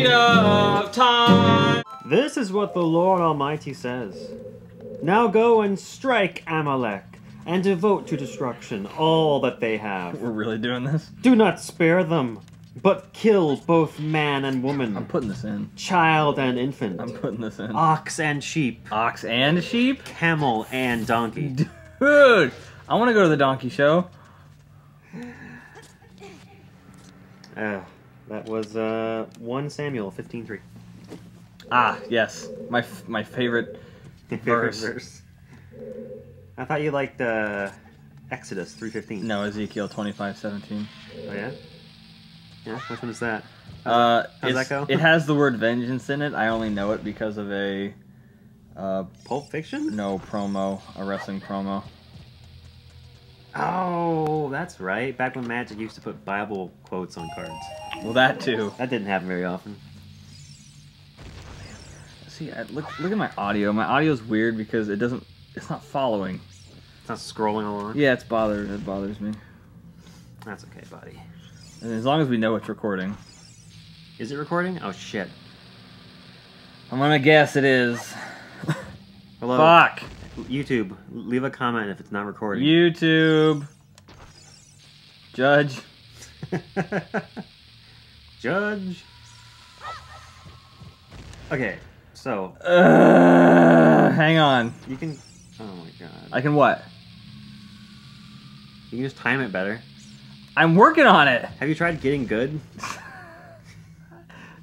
Ocarina of Time. This is what the Lord Almighty says. Now go and strike Amalek, and devote to destruction all that they have. We're really doing this? Do not spare them, but kill both man and woman. I'm putting this in. Child and infant. I'm putting this in. Ox and sheep. Ox and sheep? Camel and donkey. Dude! I want to go to the donkey show. That was 1 Samuel 15:3. Ah, yes. My favorite verse. I thought you liked Exodus 3:15. No, Ezekiel 25:17. Oh yeah? Yeah, which one is that? How's that go? It has the word vengeance in it. I only know it because of a Pulp Fiction? No, promo. A wrestling promo. Oh, that's right. Back when Magic used to put Bible quotes on cards. Well, that too. That didn't happen very often. See, look at my audio. My audio's weird because it's not following. It's not scrolling along? Yeah, it bothers me. That's okay, buddy. And as long as we know it's recording. Is it recording? Oh, shit. I'm gonna guess it is. Hello? Fuck! YouTube, leave a comment if it's not recording. YouTube. Judge. Judge. Okay, so. Hang on. You can. Oh my god. I can what? You can just time it better. I'm working on it. Have you tried getting good?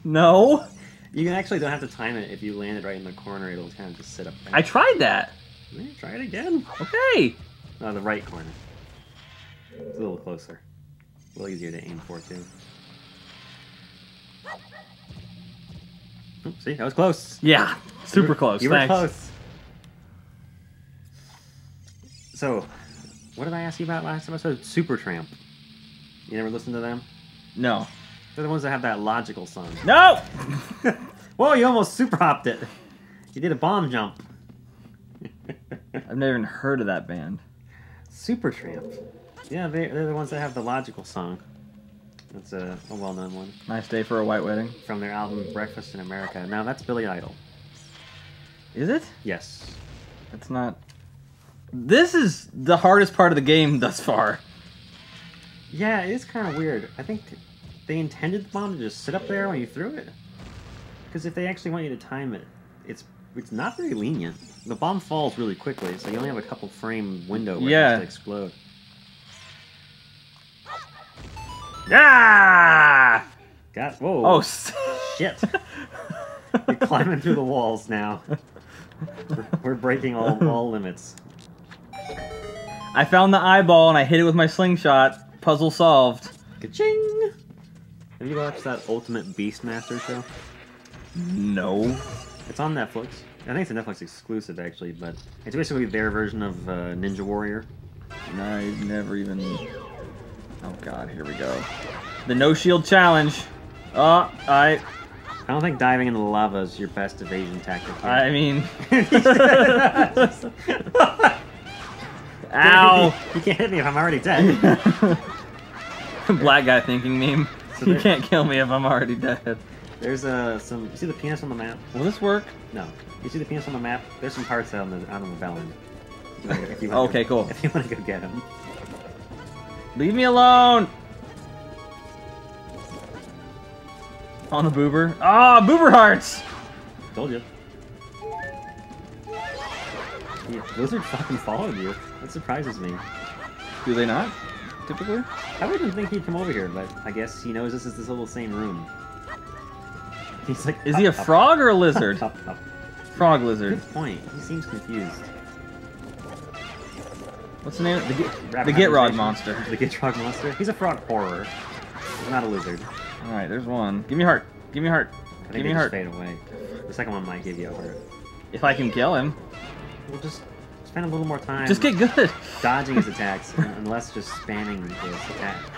No. You can actually don't have to time it. If you land it right in the corner, it'll kind of just sit up there. I tried that. Yeah, try it again. Okay. No, the right corner. It's a little closer. A little easier to aim for, too. Oh, see, that was close. Yeah, super close. You were Thanks. close. So, what did I ask you about last episode? Supertramp. You never listened to them? No. They're the ones that have that logical song. No! Whoa, you almost super hopped it. You did a bomb jump. I've never even heard of that band. Supertramp. Yeah, they're the ones that have the logical song. That's a well-known one. Nice day for a white wedding. From their album Breakfast in America. Now, that's Billy Idol. Is it? Yes. It's not. This is the hardest part of the game thus far. Yeah, it is kind of weird. I think they intended the bomb to just sit up there when you threw it. Because if they actually want you to time it, it's not very lenient. The bomb falls really quickly, so you only have a couple frame window where it has to explode. Yeah! Whoa. Oh, shit. We're climbing through the walls now. We're breaking all limits. I found the eyeball and I hit it with my slingshot. Puzzle solved. Ka-ching! Have you watched that Ultimate Beastmaster show? No. It's on Netflix. I think it's a Netflix exclusive, actually, but it's basically their version of Ninja Warrior. I never even... Oh god, here we go. The no shield challenge. Oh, I don't think diving into the lava is your best evasion tactic here. I mean... Ow! You can't hit me if I'm already dead. Black guy thinking meme. So you can't kill me if I'm already dead. There's some... You see the penis on the map? Will this work? No. You see the penis on the map? There's some parts out on the bell end. Okay, cool. If you want to go get him. Leave me alone! On the boober. Ah, boober hearts! Told you. The lizard fucking followed you. That surprises me. Do they not? Typically? I wouldn't think he'd come over here, but I guess he knows this is this little same room. He's like... Is he a frog or a lizard? Up. Frog lizard. Good point. He seems confused. What's the name? The Gitrog monster. The Gitrog monster? He's a frog horror. He's not a lizard. Alright, there's one. Give me a heart. Give me a heart. I think they just fade away. The second one might give you a heart. If I can kill him. We'll just spend a little more time... Just get good! Dodging his attacks, unless just spamming his attacks.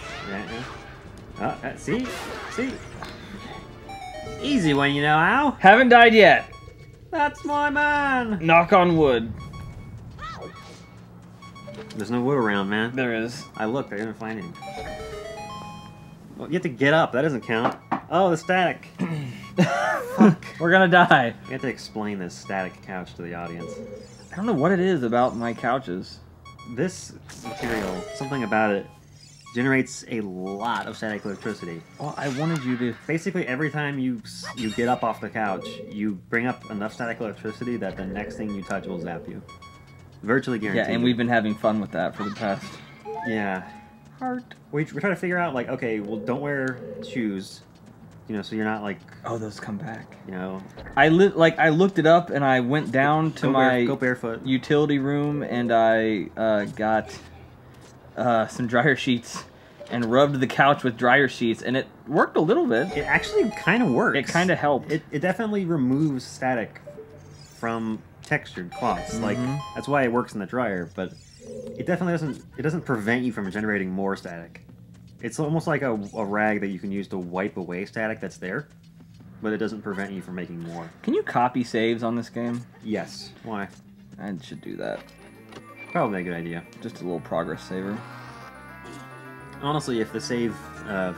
Yeah. See? See? Easy one, you know how? Haven't died yet. That's my man! Knock on wood. There's no wood around, man. There is. I looked, I didn't find any. Well, you have to get up, that doesn't count. Oh, the static. Fuck. We're gonna die. We have to explain this static couch to the audience. I don't know what it is about my couches. This material, something about it, generates a lot of static electricity. Well, I wanted you to... Basically, every time you get up off the couch, you bring up enough static electricity that the next thing you touch will zap you. Virtually guaranteed. Yeah, and we've been having fun with that for the past... Yeah. Heart. We're trying to figure out, like, okay, well, don't wear shoes. You know, so you're not, like... Oh, those come back. You know... I looked it up, and I went down to go barefoot. Utility room, and I got some dryer sheets and rubbed the couch with dryer sheets, and it worked a little bit. It actually kind of works. It kind of helped. It definitely removes static from textured cloths. Like, that's why it works in the dryer, but it definitely doesn't prevent you from generating more static. It's almost like a rag that you can use to wipe away static that's there, but it doesn't prevent you from making more. Can you copy saves on this game? Yes. Why? I should do that. Probably a good idea. Just a little progress saver. Honestly, if the save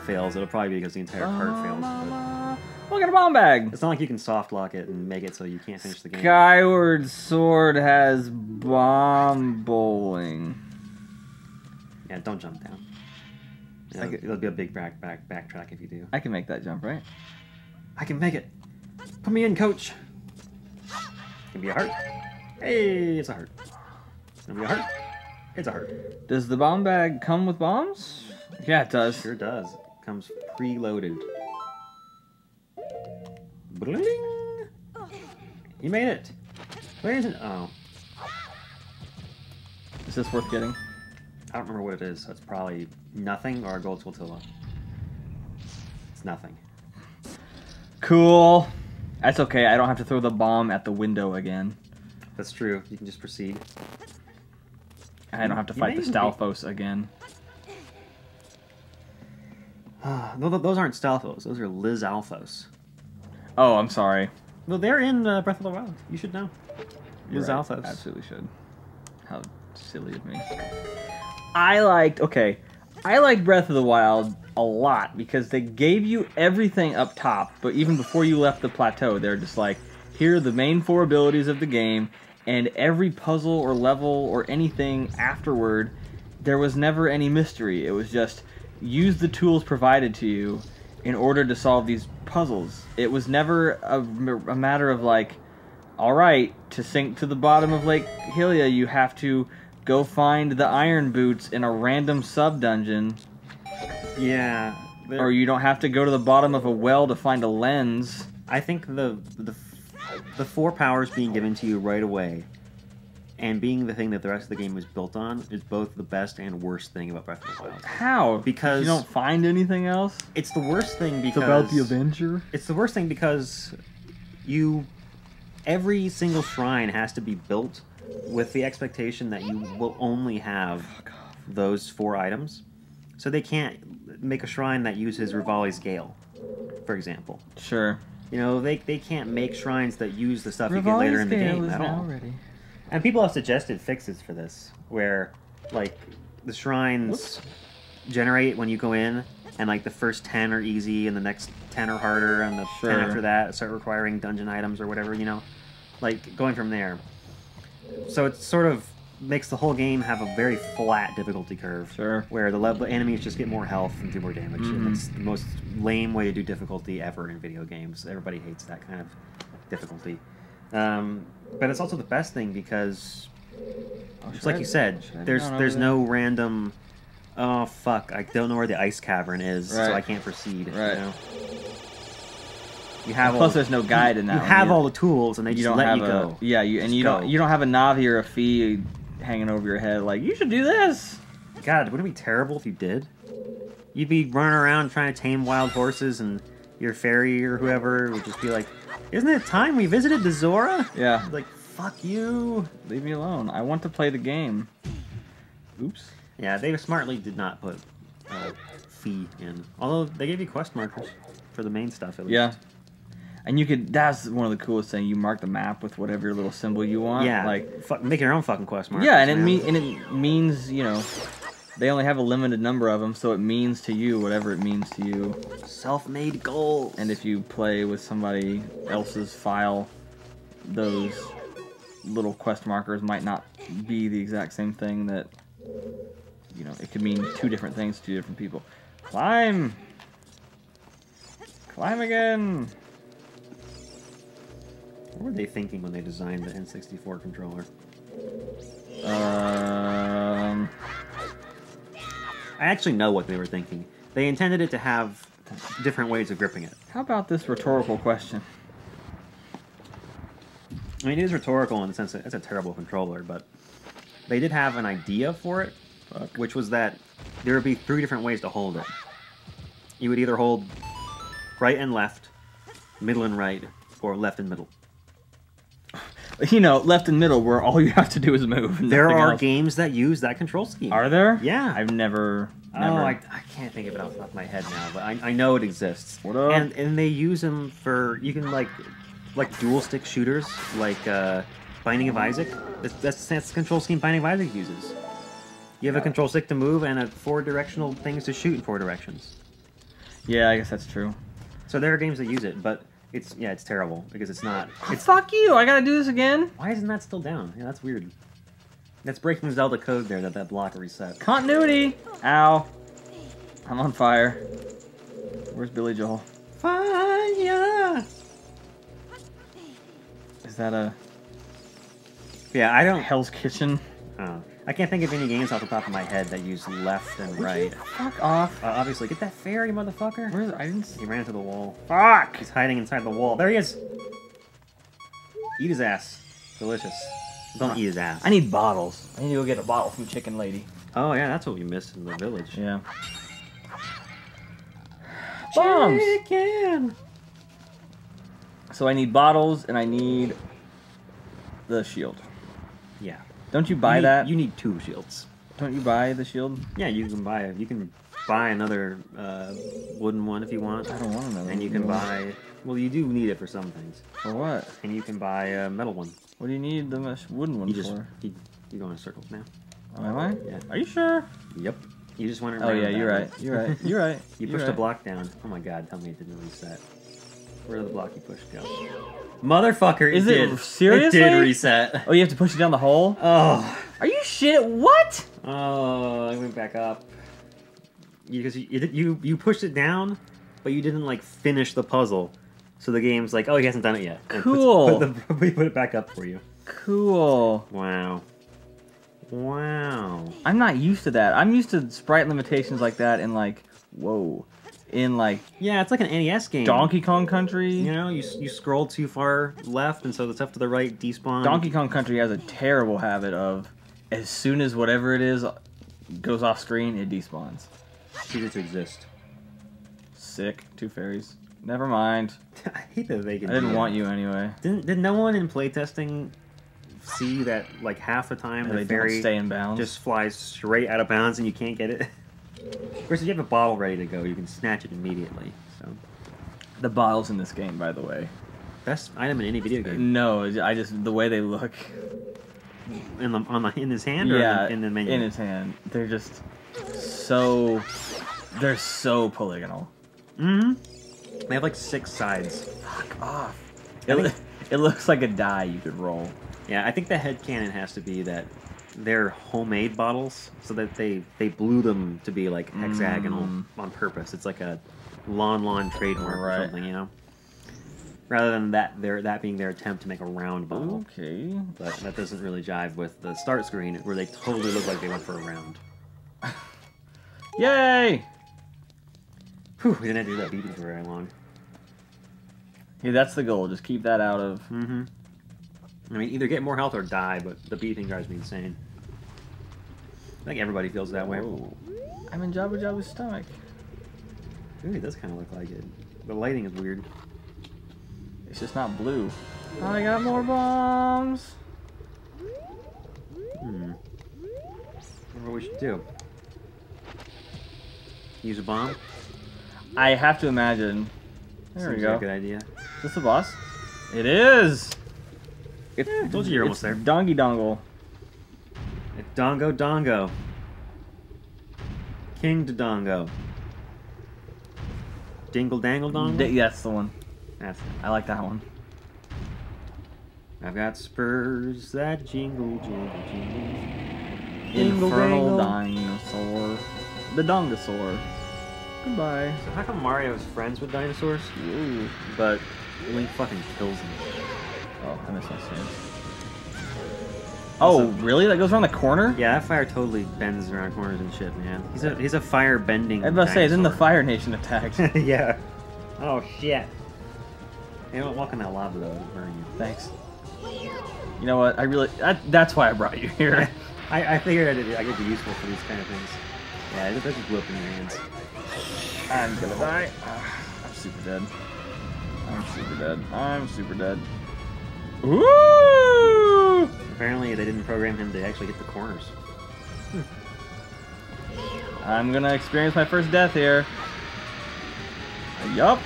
fails, it'll probably be because the entire card fails. But look at a bomb bag! it's not like you can soft lock it and make it so you can't finish the game. Skyward Sword has bomb bowling. Yeah, don't jump down. Yeah, it'll be a big backtrack if you do. I can make that jump, right? I can make it. Put me in, coach. Can be a heart. Hey, it's a heart. It's gonna be a heart. It's a heart. Does the bomb bag come with bombs? Yeah, it does. Sure does. Comes preloaded. Bling! You made it. Where is it? Oh. Is this worth getting? I don't remember what it is. So it's probably nothing or a gold Squiltilla. It's nothing. Cool. That's okay. I don't have to throw the bomb at the window again. That's true. You can just proceed. I don't have to fight the Stalfos again. No, those aren't Stalfos. Those are Liz Alphos. Oh, I'm sorry. Well, they're in Breath of the Wild. You should know. You're Liz right. Alphos. Absolutely should. How silly of me. I liked Breath of the Wild a lot because they gave you everything up top, but even before you left the plateau, they're just like, here are the main 4 abilities of the game, and every puzzle or level or anything afterward, there was never any mystery. It was just, use the tools provided to you in order to solve these puzzles. It was never a matter of like, alright, to sink to the bottom of Lake Hylia, you have to go find the iron boots in a random sub-dungeon. Yeah. Or you don't have to go to the bottom of a well to find a lens. I think the 4 powers being given to you right away and being the thing that the rest of the game is built on is both the best and worst thing about Breath of the Wild. How? Because you don't find anything else? It's the worst thing because... It's about the adventure? It's the worst thing because every single shrine has to be built with the expectation that you will only have those 4 items. So they can't make a shrine that uses Rivali's Gale, for example. Sure. You know, they can't make shrines that use the stuff you get later in the game at all. Ready. And people have suggested fixes for this, where, like, the shrines generate when you go in, and, like, the first 10 are easy, and the next 10 are harder, and the 10 after that start requiring dungeon items or whatever, you know? Like, going from there. So it sort of makes the whole game have a very flat difficulty curve. Sure. Where the enemies just get more health and do more damage. And it's the most lame way to do difficulty ever in video games. Everybody hates that kind of difficulty. But it's also the best thing because, just like you said, there's no random, oh fuck, I don't know where the ice cavern is, so I can't proceed. Right. You know? You have plus, there's no guide in that. You have all the tools, and they just let you go. Yeah, you don't have a Navi or a Fee hanging over your head like, you should do this. God, wouldn't it be terrible if you did? You'd be running around trying to tame wild horses, and your fairy or whoever would just be like, isn't it time we visited the Zora? Yeah. Like, fuck you. Leave me alone. I want to play the game. Oops. Yeah, they smartly did not put Fee in. Although, they gave you quest markers for the main stuff, at least. Yeah. And you could, that's one of the coolest things, you mark the map with whatever your little symbol you want. Yeah, like make your own fucking quest markers. Yeah, and it means, you know, They only have a limited number of them, so it means to you whatever it means to you. Self-made goals. And if you play with somebody else's file, those little quest markers might not be the exact same thing that, you know, it could mean two different things to two different people. Climb! Climb again! What were they thinking when they designed the N64 controller? Um... I actually know what they were thinking. They intended it to have different ways of gripping it. How about this rhetorical question? I mean, it is rhetorical in the sense that it's a terrible controller, but they did have an idea for it, which was that there would be 3 different ways to hold it. You would either hold right and left, middle and right, or left and middle. You know, left and middle, where all you have to do is move. There are games that use that control scheme. Are there? Yeah. I've never... Oh, I can't think of it off the top of my head now, but I know it exists. What up? And they use them for... You can, like dual stick shooters, like Binding of Isaac. That's the control scheme Binding of Isaac uses. You have a control stick to move and a 4-directional things to shoot in 4 directions. Yeah, I guess that's true. So there are games that use it, but it's terrible because it's not. Fuck you! I gotta do this again. Why isn't that still down? Yeah, that's weird. That's breaking Zelda code there that block reset. Continuity. Ow! I'm on fire. Where's Billy Joel? Fire! Is that a Yeah, I don't. Hell's Kitchen? I can't think of any games off the top of my head that use left and right. Fuck off! Obviously, get that fairy, motherfucker. Where's I didn't see. He ran into the wall. Fuck! He's hiding inside the wall. There he is. Eat his ass. Delicious. Don't eat his ass. I need bottles. I need to go get a bottle from Chicken Lady. Oh yeah, that's what we missed in the village. Yeah. Bombs! Chicken! So I need bottles and I need the shield. Yeah. Don't you buy that? You need 2 shields. Don't you buy the shield? Yeah, you can buy it. You can buy another wooden one if you want. I don't want another. And you can buy. Well, you do need it for some things. For what? And you can buy a metal one. What do you need the wooden one for? You go in circles now. Oh, am I? Yeah. Are you sure? Yep. You just went around. Oh yeah, you're right. You're right. You're right. You pushed a block down. Oh my god, tell me it didn't reset. Where did the block you pushed go? Motherfucker, Is it seriously? It did reset. Oh, you have to push it down the hole? Oh. Are you shit? What? Oh, I went back up. Because you pushed it down, but you didn't like finish the puzzle. So the game's like, oh, he hasn't done it yet. And cool. We put it back up for you. Cool. Wow. Wow. I'm not used to that. I'm used to sprite limitations like that in like, whoa. In like... Yeah, it's like an NES game. Donkey Kong Country. You know, you scroll too far left, and so the stuff to the right despawn. Donkey Kong Country has a terrible habit of, as soon as whatever it is goes off screen, it despawns. Ceases to exist. Sick. 2 fairies. Never mind. I hate that they can I didn't want you anyway. Did no one in playtesting see that like half the time the fairy don't stay in bounds? just flies straight out of bounds and you can't get it? Versus you have a bottle ready to go, you can snatch it immediately. So the bottles in this game, by the way. Best item in any video game. No, I just the way they look. In his hand or yeah, in the menu? In his hand. They're just so... They're so polygonal. Mm-hmm. They have like 6 sides. Fuck off. It looks like a die you could roll. Yeah, I think the headcanon has to be that they're homemade bottles, so that they blew them to be like hexagonal on purpose. It's like a Lon trademark or something, you know? Rather than that being their attempt to make a round bottle. Okay. But that doesn't really jive with the start screen, where they totally look like they went for a round. Yay! Whew, we didn't have to do that beating for very long. Yeah, that's the goal. Just keep that out of... Mm-hmm. I mean, either get more health or die, but the beating drives me insane. I think everybody feels that way. Whoa. I'm in Jabba Jabba's stomach. Ooh, it does kind of look like it. The lighting is weird. It's just not blue. I got more bombs! I wonder what we should do. Use a bomb? I have to imagine... There we go. Like a good idea. Is this the boss? It is! I told you you're almost there. Dongy Dongle. It's Dongo Dongo. King Dodongo. Dingle Dangle Dongle? Yeah, that's the one. I like that one. I've got spurs that jingle, jingle, jingle. Infernal dinosaur. The Dongosaur. Goodbye. So how come Mario's friends with dinosaurs? Ooh. But Link fucking kills them. Oh, I missed my chance. Oh, really? That goes around the corner? Yeah, that fire totally bends around corners and shit, man. He's a fire bending. I was about to say, then the Fire Nation attacked. Yeah. Oh shit. Hey, don't walk in that lava though, it'll burn you. Thanks. You know what? That's why I brought you here. I figured I could be useful for these kind of things. Yeah, it does just blow up in your hands. I'm gonna die. I'm super dead. I'm super dead. I'm super dead. Woo! Apparently they didn't program him to actually hit the corners. I'm gonna experience my first death here. Yup.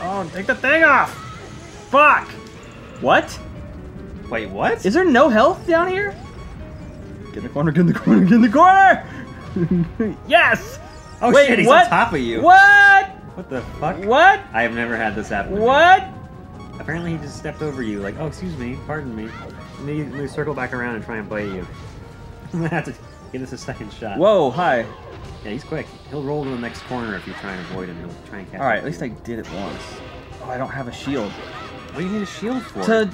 Oh, take the thing off! Fuck! What? Wait, what? Is there no health down here? Get in the corner, get in the corner, get in the corner! Yes! Oh wait, shit, he's what? on top of you. What? What the fuck? What? I have never had this happen. What? Apparently he just stepped over you, like, oh, excuse me, pardon me. Let me circle back around and try and bite you. I'm gonna have to give this a second shot. Whoa, hi. Yeah, he's quick. He'll roll to the next corner if you try and avoid him. He'll try and catch Alright, you. at least I did it once. Oh, I don't have a shield. What do you need a shield for? To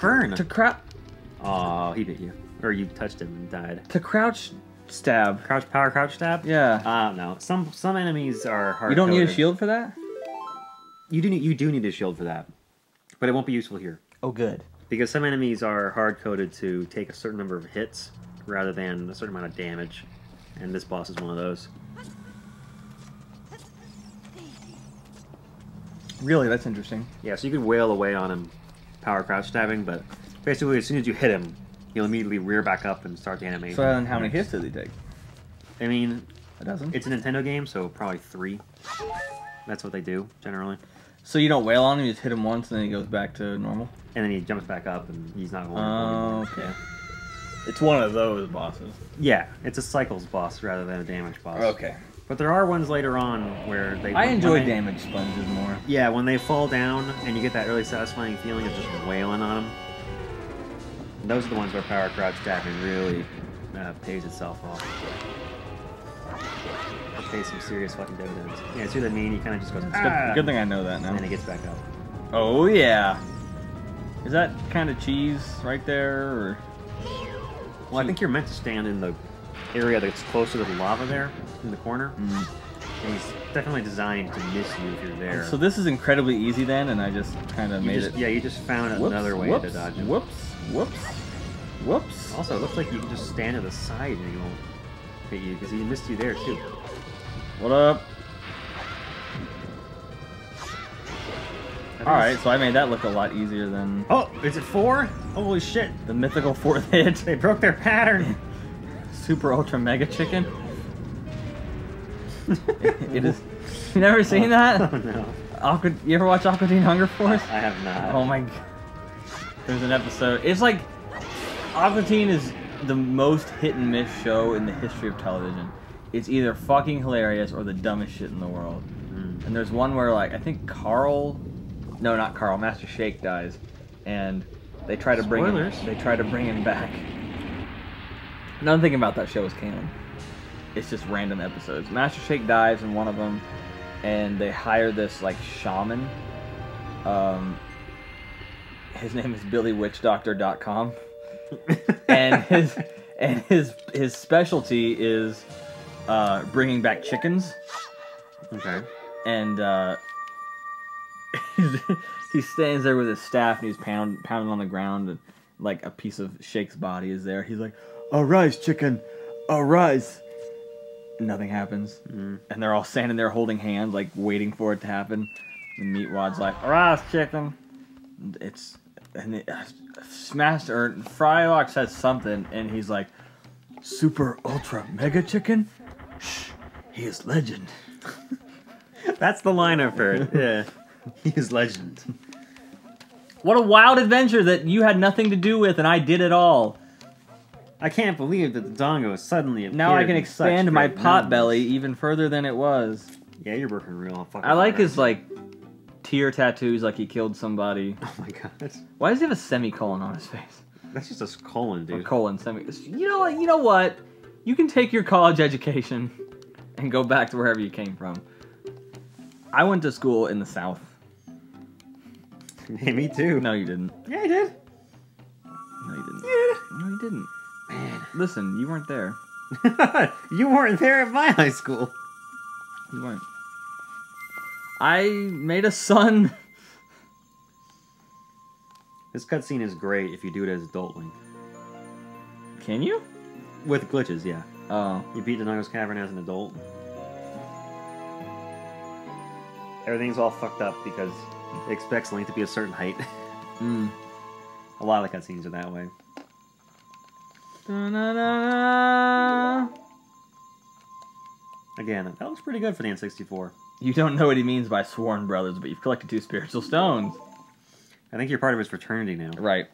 burn. To crouch. Oh, he bit you. Or you touched him and died. To crouch stab. Power crouch stab? Yeah. No. Some enemies are hard. You don't need a shield for that? You do need a shield for that. But it won't be useful here. Oh, good. Because some enemies are hard-coded to take a certain number of hits rather than a certain amount of damage. And this boss is one of those. Really? That's interesting. Yeah, so you can wail away on him power crouch stabbing, but basically as soon as you hit him, he'll immediately rear back up and start the animation. So then how many hits did he take? I mean, A dozen? it's a Nintendo game, so probably 3. That's what they do, generally. So you don't wail on him, you just hit him once and then he goes back to normal? And then he jumps back up and he's not vulnerable Oh, anymore. okay. Yeah. It's one of those bosses. Yeah, it's a cycles boss rather than a damage boss. Okay. But there are ones later on where they... I enjoy damage sponges more. Yeah, when they fall down and you get that really satisfying feeling of just wailing on them. Those are the ones where power crouch stabbing really pays itself off. It pays some serious fucking dividends. Yeah, see what I mean? He kind of just goes, Good thing I know that now. and then he gets back up. Oh, yeah. Is that kind of cheese right there, or...? Well, I think you're meant to stand in the area that's closer to the lava there, in the corner. Mm. And he's definitely designed to miss you if you're there. So this is incredibly easy then, and I just kind of made it... Yeah, you just found another way to dodge him. Whoops, whoops, whoops. Also, it looks like you can just stand to the side and he won't hit you, because he missed you there, too. What up? Alright, so I made that look a lot easier than... Oh, is it 4? Holy shit. The mythical fourth hit. They broke their pattern. Super Ultra Mega Chicken. It is... You never seen that? Oh, no. You ever watch Aqua Teen Hunger Force? I have not. Oh my god. There's an episode. It's like... Aqua Teen is the most hit and miss show in the history of television. It's either fucking hilarious or the dumbest shit in the world. Mm. And there's one where, like, I think Carl... No, not Carl. Master Shake dies. And they try to bring him... Spoilers. They try to bring him back. Nothing thinking about that show is canon. It's just random episodes. Master Shake dies in one of them, and they hire this like shaman. His name is BillyWitchDoctor.com, and his specialty is bringing back chickens. Okay. And he stands there with his staff and he's pounding on the ground, and like a piece of Shake's body is there. He's like, "Arise, chicken, arise." Nothing happens. And they're all standing there holding hands, like waiting for it to happen. And Meatwad's like, "Arise, chicken." Smashed, or Frylock says something, and he's like, "Super Ultra Mega Chicken? Shh, he is legend." That's the line I've heard. Yeah. He is legend. What a wild adventure that you had nothing to do with, and I did it all. I can't believe that the dongo suddenly appeared. Now I can in such expand my great pot numbers. belly even further than it was. Yeah, you're working real fucking I like hard. his, like, tear tattoos like he killed somebody. Oh my god. Why does he have a semicolon on his face? That's just a colon, Or dude. colon, You know what? You know what? You can take your college education and go back to wherever you came from. I went to school in the South. Hey, me too. No, you didn't. Yeah, I did. No, you didn't. Yeah. No, you didn't. Man. Listen, you weren't there. You weren't there at my high school. You weren't. I made a son. This cutscene is great if you do it as adult Link. Can you? With glitches, yeah. Oh. You beat the Nugget's Cavern as an adult. Everything's all fucked up because it expects Link to be a certain height. Mm. A lot of the cutscenes are that way. Da-na-na-na. Again, that looks pretty good for the N64. You don't know what he means by sworn brothers, but you've collected 2 spiritual stones. I think you're part of his fraternity now. Right.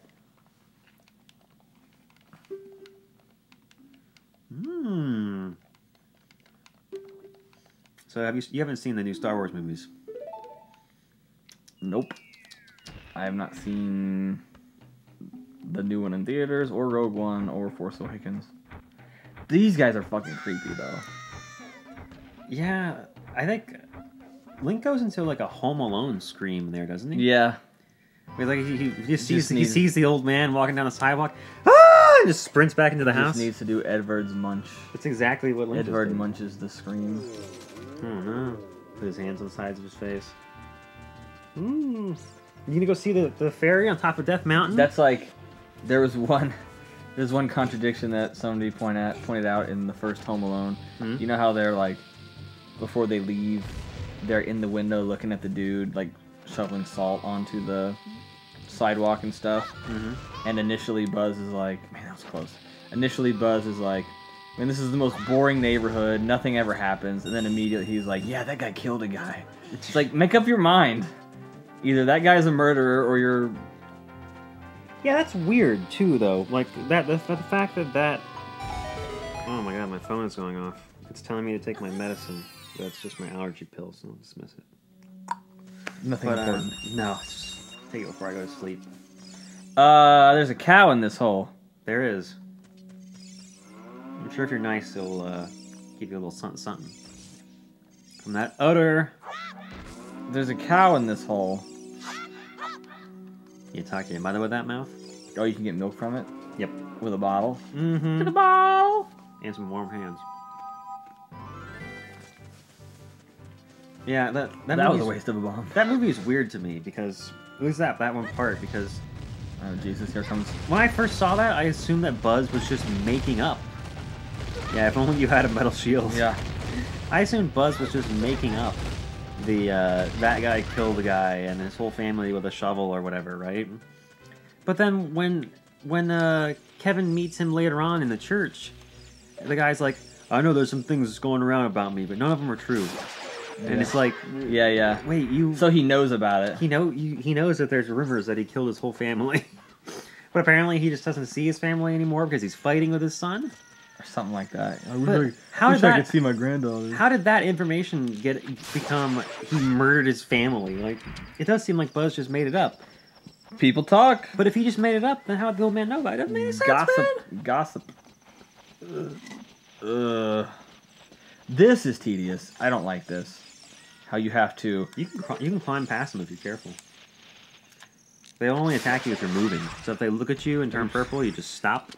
Hmm. So you haven't seen the new Star Wars movies? Nope. I have not seen the new one in theaters, or Rogue One, or Force Awakens. These guys are fucking creepy, though. Yeah, I think Link goes into like a Home Alone scream there, doesn't he? Yeah. He's like he Just sees the old man walking down the sidewalk, ah, and just sprints back into the house. Just needs to do Edward's munch. That's exactly what Link Edward did. munches the scream. Oh no! Put his hands on the sides of his face. You gonna go see the fairy on top of Death Mountain? That's like, there's one contradiction that somebody pointed out in the first Home Alone. Hmm? You know how they're like, before they leave, they're in the window looking at the dude like shoveling salt onto the sidewalk and stuff. Mm-hmm. And initially Buzz is like, man, that was close. Initially Buzz is like, man, this is the most boring neighborhood. Nothing ever happens. And then immediately he's like, yeah, that guy killed a guy. It's like, make up your mind. Either that guy's a murderer or you're... Yeah, that's weird too, though. Like the fact that. Oh my god, my phone is going off. It's telling me to take my medicine. That's just my allergy pills, so I'll dismiss it. Nothing important. No, just take it before I go to sleep. There's a cow in this hole. There is. I'm sure if you're nice, it'll give you a little something something. From that udder. There's a cow in this hole. You talk to your mother with that mouth? Oh, you can get milk from it? Yep. With a bottle? Mm-hmm. With a bottle! And some warm hands. Yeah, that was a waste of a bomb. That movie is weird to me because at least that one part because Oh Jesus, here comes. when I first saw that, I assumed that Buzz was just making up. Yeah, if only you had a metal shield. Yeah. I assumed Buzz was just making up the that guy killed a guy and his whole family with a shovel or whatever, right? But then when Kevin meets him later on in the church, the guy's like, I know there's some things going around about me, but none of them are true. And it's like, Yeah. wait, you... So he knows about it. He knows that there's rumors that he killed his whole family. But apparently he just doesn't see his family anymore because he's fighting with his son? Or something like that. I But how did I that... could see my granddaughter. How did that information become he murdered his family? Like, it does seem like Buzz just made it up. People talk. But if he just made it up, then how did the old man know about it? It doesn't make any sense, man. Gossip. This is tedious. I don't like this. How you have to... You can climb past them if you're careful. They only attack you if you're moving. So if they look at you and turn purple, you just stop.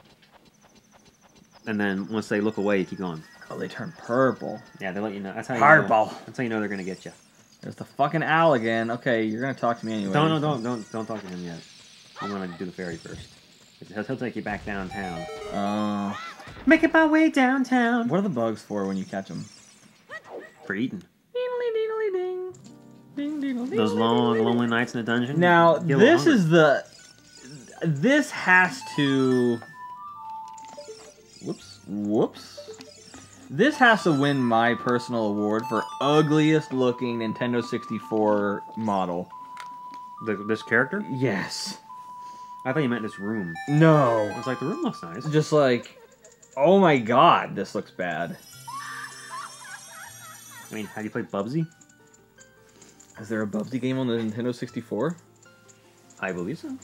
And then once they look away, you keep going. Oh, they turn purple. Yeah, they let you know. That's how you Purple. know. That's how you know they're gonna get you. There's the fucking owl again. Okay, you're gonna talk to me anyway. Don't talk to him yet. I'm gonna do the fairy first. He'll take you back downtown. Making my way downtown. What are the bugs for when you catch them? For eating. Ding. Ding, ding, ding, Those ding, long, ding, ding. lonely nights in the dungeon. Now, You get a little this hungry. is the... This has to... Whoops. This has to win my personal award for ugliest looking Nintendo 64 model. This character? Yes. I thought you meant this room. I No. was like, the room looks nice. Just like, oh my god, this looks bad. I mean, have you played Bubsy? Is there a Bubsy game on the Nintendo 64? I believe so.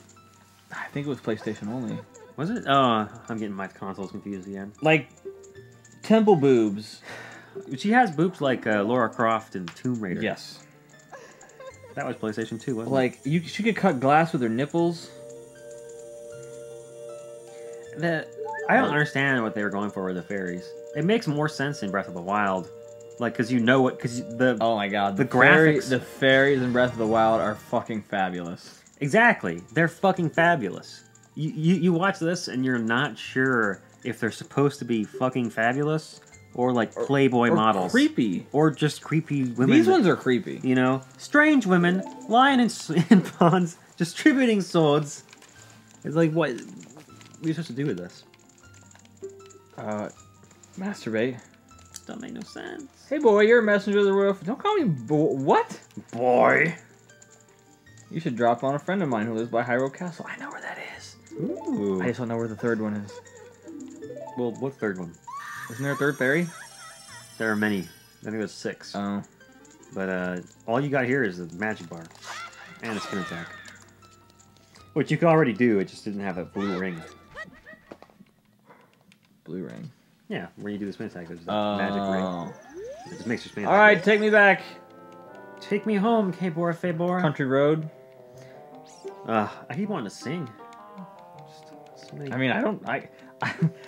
I think it was PlayStation only. Was it? Oh, I'm getting my consoles confused again. Like, temple boobs. She has boobs like Lara Croft in Tomb Raider. Yes. That was PlayStation 2, wasn't Like, she could cut glass with her nipples. it? I don't understand what they were going for with the fairies. It makes more sense in Breath of the Wild. Like, because you know what... Because the... Oh my god. The graphics... The fairies in Breath of the Wild are fucking fabulous. Exactly. They're fucking fabulous. You watch this and you're not sure if they're supposed to be fucking fabulous or like Playboy or models. Creepy. Or just creepy women. These ones are creepy. You know? Strange women, lying in ponds, distributing swords. It's like, what are you supposed to do with this? Masturbate. Don't make no sense. Hey boy, you're a messenger of the roof. Don't call me what? Boy. You should drop on a friend of mine who lives by Hyrule Castle. I know where that is. Ooh. I just don't know where the third one is. Well, what third one? Isn't there a third fairy? There are many. I think there's 6. Oh. But all you got here is a magic bar. And a spin attack. Which you could already do, it just didn't have a blue ring. Blue ring. Yeah, where you do the spin attack, there's a magic ring. It just makes your spin attack. Alright, take me back. Take me home, K-Bor, Fabor. Country Road. I keep wanting to sing. I mean,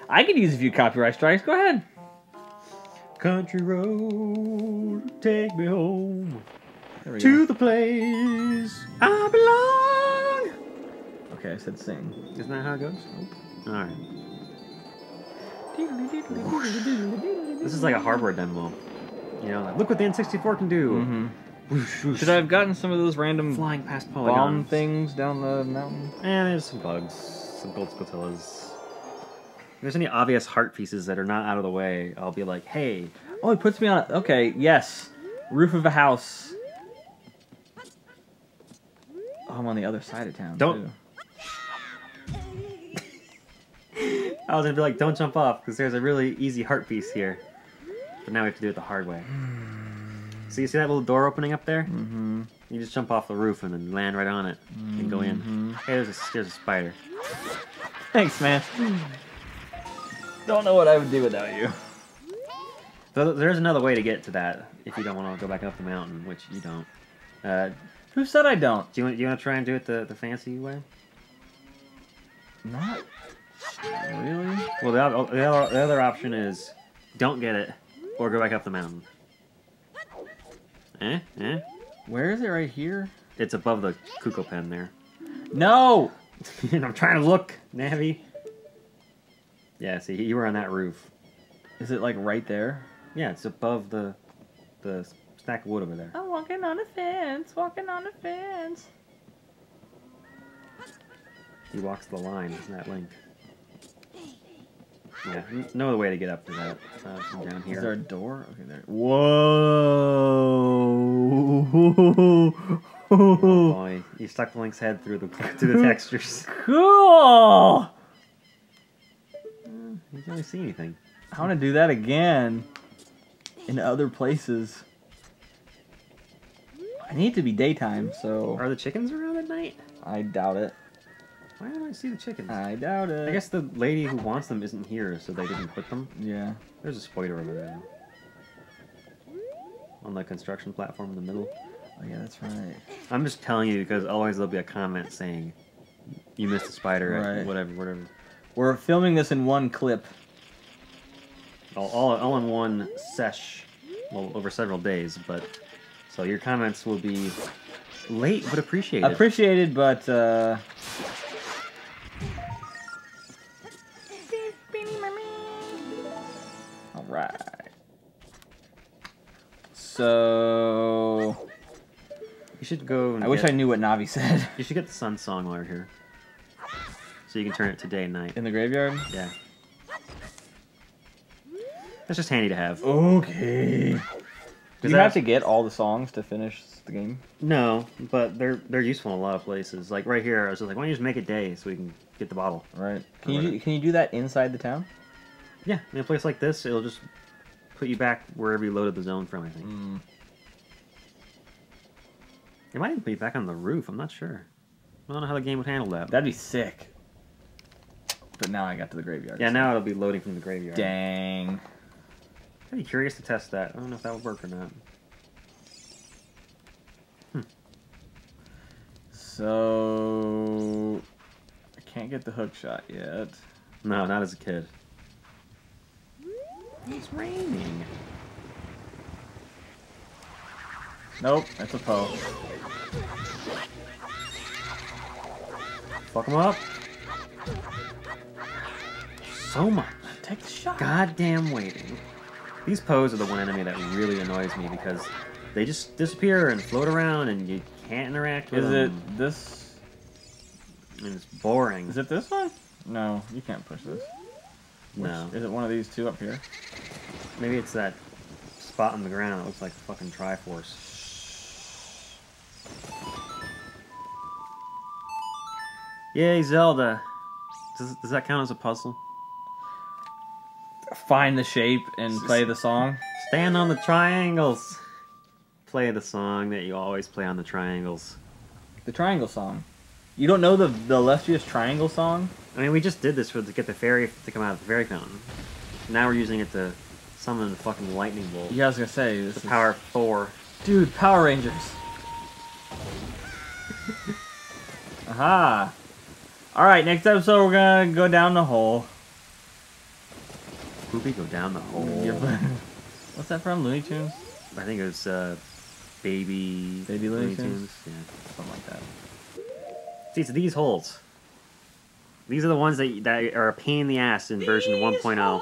I could use a few copyright strikes. Go ahead. Country road, take me home There we to go. the place I belong. Okay, I said sing. Isn't that how it goes? Nope. Alright. This is like a hardware demo. You know, like, look what the N64 can do. Mm-hmm. Whoosh, whoosh. Should I have gotten some of those random Flying past bomb polygons. things down the mountain? And there's some bugs, some gold scotillas. If there's any obvious heart pieces that are not out of the way, I'll be like, hey. Oh, it puts me on... Okay, yes. Roof of a house. Oh, I'm on the other side of town, Don't- too. I was gonna be like, don't jump off, because there's a really easy heart piece here. But now we have to do it the hard way. So you see that little door opening up there? Mm-hmm. You just jump off the roof and then land right on it and go in. Hey, there's a spider. Thanks, man. Don't know what I would do without you. So there's another way to get to that if you don't want to go back up the mountain, which you don't. Who said I don't? Do you want to try and do it the fancy way? Not really. Well, the other option is don't get it or go back up the mountain. Eh? Where is it? Right here? It's above the Kuko pen there. No! And I'm trying to look, Navi. Yeah, see, you were on that roof. Is it like right there? Yeah, it's above the stack of wood over there. I'm walking on a fence, walking on a fence. He walks the line, that link. Yeah, no other way to get up to that from down here. Is there a door? Okay, there. Oh Whoa! boy, you stuck the link's head through the textures. Cool! You can't really see anything. I want to do that again. In other places. I need it to be daytime, so... Are the chickens around at night? I doubt it. Why don't I see the chickens? I doubt it. I guess the lady who wants them isn't here, so they didn't put them. Yeah. There's a spider over there. On the construction platform in the middle. Oh yeah, that's right. I'm just telling you because otherwise there'll be a comment saying you missed a spider, Right. whatever. We're filming this in one clip. All in one sesh, well, over several days, but so your comments will be late but appreciated. Appreciated, but all right. So You should go. And I wish I knew what Navi said. You should get the Sun Song while you're here, so you can turn it to day and night. In the graveyard? Yeah. That's just handy to have. Okay. Do you have to get all the songs to finish the game? No, but they're useful in a lot of places. Like right here, I was just like, why don't you just make a day so we can get the bottle? Right. Can you do that inside the town? Yeah, in a place like this, it'll just put you back wherever you loaded the zone from, I think. It might even put you back on the roof, I'm not sure. I don't know how the game would handle that. That'd be sick. But now I got to the graveyard. Yeah, now it'll be loading from the graveyard. Dang. I'd be curious to test that. I don't know if that would work or not. So... I can't get the hook shot yet. No, not as a kid. It's raining. Nope, that's a Poe. Fuck him up. So much. Take the shot. Goddamn waiting. These Poes are the one enemy that really annoys me because they just disappear and float around and you can't interact with them. Is it this? And it's boring. Is it this one? No, you can't push this. No. Is it one of these two up here? Maybe it's that spot on the ground that looks like a fucking Triforce. Yay, Zelda. Does that count as a puzzle? Find the shape and play the song. Stand on the triangles. Play the song that you always play on the triangles. The triangle song. You don't know the illustrious triangle song? I mean, we just did this to get the fairy to come out of the fairy fountain. Now we're using it to summon the fucking lightning bolt. Yeah, I was gonna say this the power of 4. Dude, Power Rangers. Aha. Alright, next episode we're gonna go down the hole. Poopy go down the hole. What's that from? Looney Tunes? I think it was Baby Looney Tunes? Yeah. Something like that. See, so these holes. These are the ones that are a pain in the ass in version 1.0.